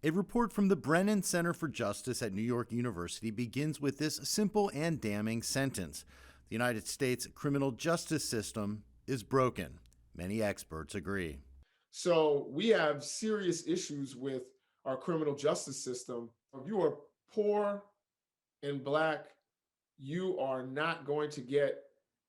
A report from the Brennan Center for Justice at New York University begins with this simple and damning sentence. The United States criminal justice system is broken. Many experts agree. So we have serious issues with our criminal justice system. If you are poor and Black, you are not going to get,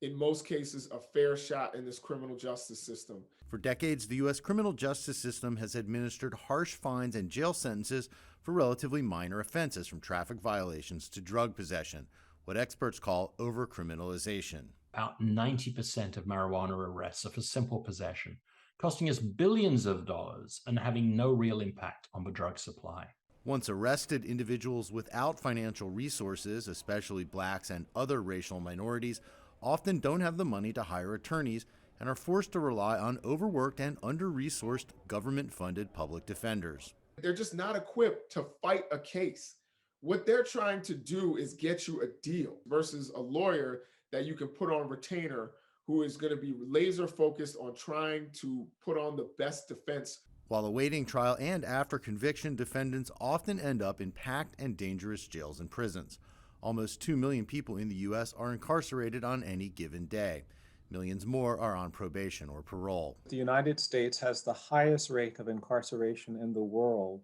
in most cases, a fair shot in this criminal justice system. For decades, the U.S. criminal justice system has administered harsh fines and jail sentences for relatively minor offenses, from traffic violations to drug possession, what experts call overcriminalization. About 90% of marijuana arrests are for simple possession, costing us billions of dollars and having no real impact on the drug supply. Once arrested, individuals without financial resources, especially Blacks and other racial minorities, often don't have the money to hire attorneys and are forced to rely on overworked and under-resourced government-funded public defenders. They're just not equipped to fight a case. What they're trying to do is get you a deal versus a lawyer that you can put on retainer who is going to be laser focused on trying to put on the best defense. While awaiting trial and after conviction, defendants often end up in packed and dangerous jails and prisons. Almost 2 million people in the U.S. are incarcerated on any given day. Millions more are on probation or parole. The United States has the highest rate of incarceration in the world.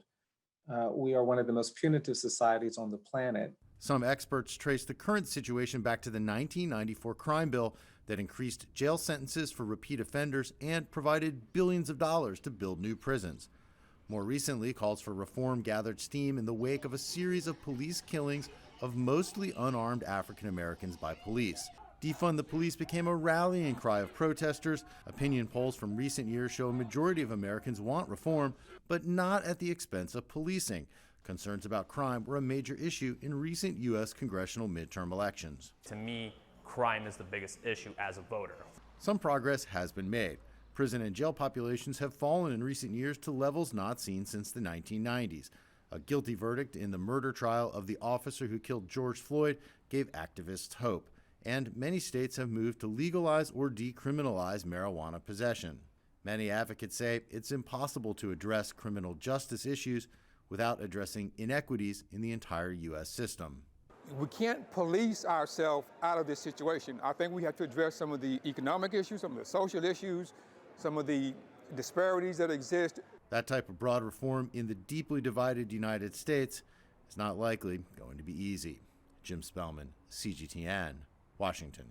We are one of the most punitive societies on the planet. Some experts trace the current situation back to the 1994 crime bill that increased jail sentences for repeat offenders and provided billions of dollars to build new prisons. More recently, calls for reform gathered steam in the wake of a series of police killings of mostly unarmed African Americans by police. Defund the police became a rallying cry of protesters. Opinion polls from recent years show a majority of Americans want reform, but not at the expense of policing. Concerns about crime were a major issue in recent U.S. congressional midterm elections. To me, crime is the biggest issue as a voter. Some progress has been made. Prison and jail populations have fallen in recent years to levels not seen since the 1990s. A guilty verdict in the murder trial of the officer who killed George Floyd gave activists hope, and many states have moved to legalize or decriminalize marijuana possession. Many advocates say it's impossible to address criminal justice issues without addressing inequities in the entire U.S. system. We can't police ourselves out of this situation. I think we have to address some of the economic issues, some of the social issues, some of the disparities that exist. That type of broad reform in the deeply divided United States is not likely going to be easy. Jim Spellman, CGTN, Washington.